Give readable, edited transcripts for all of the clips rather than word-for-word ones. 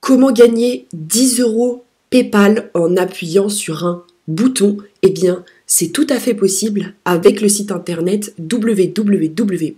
Comment gagner 10 euros PayPal en appuyant sur un bouton? Eh bien, c'est tout à fait possible avec le site internet www.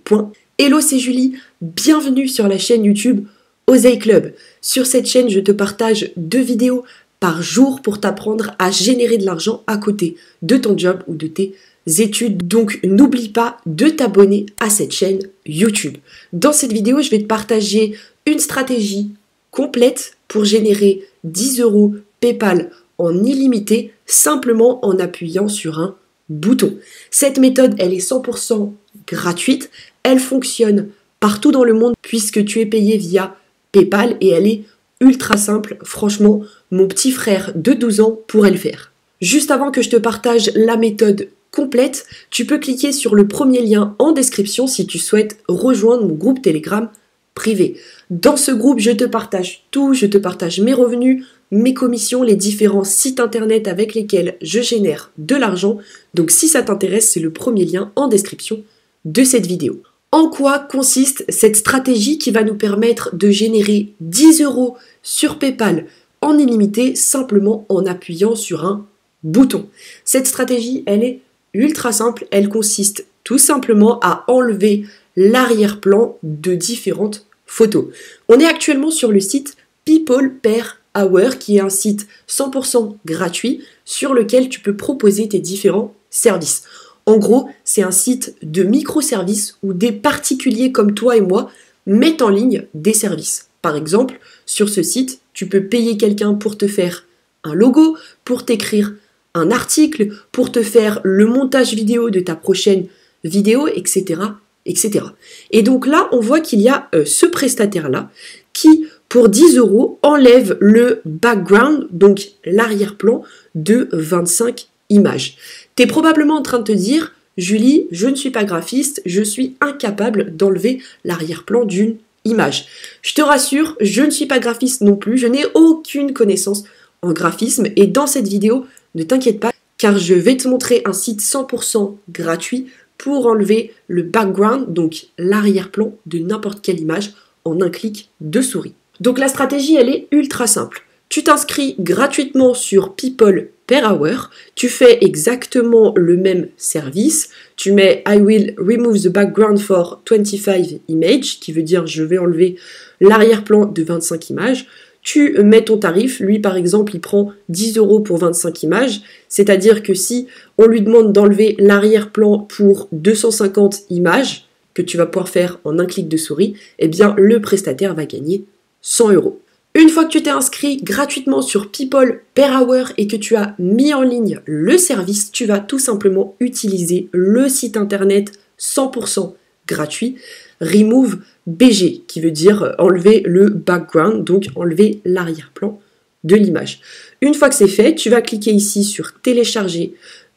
Hello, c'est Julie, bienvenue sur la chaîne YouTube Oseille Club. Sur cette chaîne, je te partage 2 vidéos par jour pour t'apprendre à générer de l'argent à côté de ton job ou de tes études. Donc, n'oublie pas de t'abonner à cette chaîne YouTube. Dans cette vidéo, je vais te partager une stratégie complète pour générer 10 euros PayPal en illimité simplement en appuyant sur un bouton. Cette méthode, elle est 100% gratuite. Elle fonctionne partout dans le monde puisque tu es payé via PayPal et elle est ultra simple. Franchement, mon petit frère de 12 ans pourrait le faire. Juste avant que je te partage la méthode complète, tu peux cliquer sur le premier lien en description si tu souhaites rejoindre mon groupe Telegram privé. Dans ce groupe, je te partage tout, je te partage mes revenus, mes commissions, les différents sites internet avec lesquels je génère de l'argent. Donc si ça t'intéresse, c'est le premier lien en description de cette vidéo. En quoi consiste cette stratégie qui va nous permettre de générer 10 euros sur PayPal en illimité simplement en appuyant sur un bouton? Cette stratégie, elle est ultra simple, elle consiste tout simplement à enlever l'arrière-plan de différentes photos. On est actuellement sur le site People Per Hour qui est un site 100% gratuit sur lequel tu peux proposer tes différents services. En gros, c'est un site de microservices où des particuliers comme toi et moi mettent en ligne des services. Par exemple, sur ce site, tu peux payer quelqu'un pour te faire un logo, pour t'écrire un article, pour te faire le montage vidéo de ta prochaine vidéo, etc. etc. Et donc là, on voit qu'il y a ce prestataire-là qui, pour 10 euros, enlève le background, donc l'arrière-plan, de 25 images. Tu es probablement en train de te dire, Julie, je ne suis pas graphiste, je suis incapable d'enlever l'arrière-plan d'une image. Je te rassure, je ne suis pas graphiste non plus, je n'ai aucune connaissance en graphisme et dans cette vidéo, ne t'inquiète pas, car je vais te montrer un site 100% gratuit pour enlever le background, donc l'arrière-plan de n'importe quelle image en un clic de souris. Donc la stratégie, elle est ultra simple. Tu t'inscris gratuitement sur People Per Hour, tu fais exactement le même service, tu mets I will remove the background for 25 images, qui veut dire je vais enlever l'arrière-plan de 25 images, tu mets ton tarif, lui par exemple il prend 10 euros pour 25 images, c'est-à-dire que si on lui demande d'enlever l'arrière-plan pour 250 images, que tu vas pouvoir faire en un clic de souris, eh bien le prestataire va gagner 100 euros. Une fois que tu t'es inscrit gratuitement sur People Per Hour et que tu as mis en ligne le service, tu vas tout simplement utiliser le site internet 100% gratuit Remove BG, qui veut dire enlever le background, donc enlever l'arrière-plan de l'image. Une fois que c'est fait, tu vas cliquer ici sur télécharger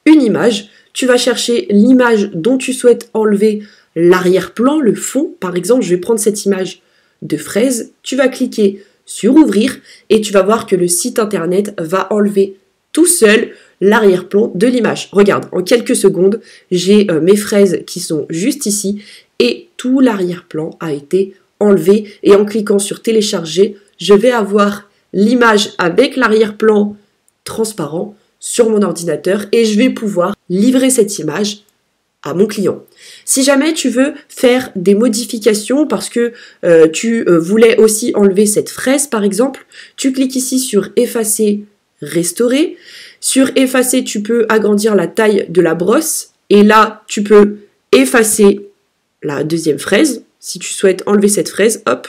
une image, tu vas chercher l'image dont tu souhaites enlever l'arrière-plan, le fond. Par exemple, je vais prendre cette image de fraise, tu vas cliquer sur ouvrir et tu vas voir que le site internet va enlever tout seul l'arrière-plan de l'image. Regarde, en quelques secondes, j'ai mes fraises qui sont juste ici et tout l'arrière-plan a été enlevé. Et en cliquant sur télécharger, je vais avoir l'image avec l'arrière-plan transparent sur mon ordinateur et je vais pouvoir livrer cette image à mon client. Si jamais tu veux faire des modifications parce que tu voulais aussi enlever cette fraise par exemple, tu cliques ici sur effacer, restaurer. Sur effacer, tu peux agrandir la taille de la brosse et là tu peux effacer la deuxième fraise. Si tu souhaites enlever cette fraise, hop,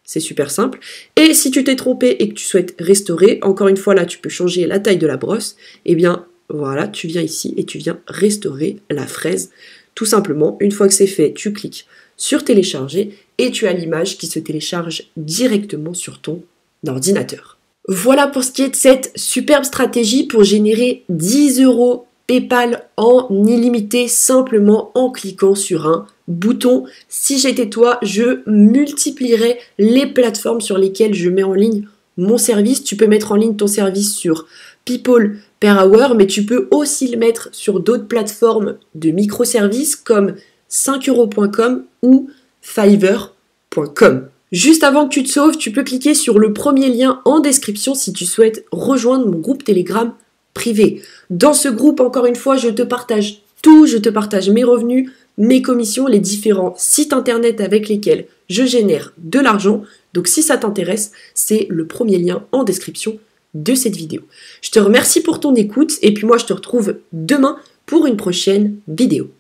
c'est super simple. Et si tu t'es trompé et que tu souhaites restaurer, encore une fois là tu peux changer la taille de la brosse, et bien voilà, tu viens ici et tu viens restaurer la fraise. Tout simplement, une fois que c'est fait, tu cliques sur télécharger et tu as l'image qui se télécharge directement sur ton ordinateur. Voilà pour ce qui est de cette superbe stratégie pour générer 10 euros PayPal en illimité simplement en cliquant sur un bouton. Si j'étais toi, je multiplierais les plateformes sur lesquelles je mets en ligne mon service. Tu peux mettre en ligne ton service sur People Per Hour, mais tu peux aussi le mettre sur d'autres plateformes de microservices comme 5euros.com ou Fiverr.com. Juste avant que tu te sauves, tu peux cliquer sur le premier lien en description si tu souhaites rejoindre mon groupe Telegram privé. Dans ce groupe, encore une fois, je te partage tout, je te partage mes revenus, mes commissions, les différents sites internet avec lesquels je génère de l'argent. Donc si ça t'intéresse, c'est le premier lien en description de cette vidéo. Je te remercie pour ton écoute et puis moi je te retrouve demain pour une prochaine vidéo.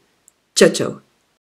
Ciao ciao.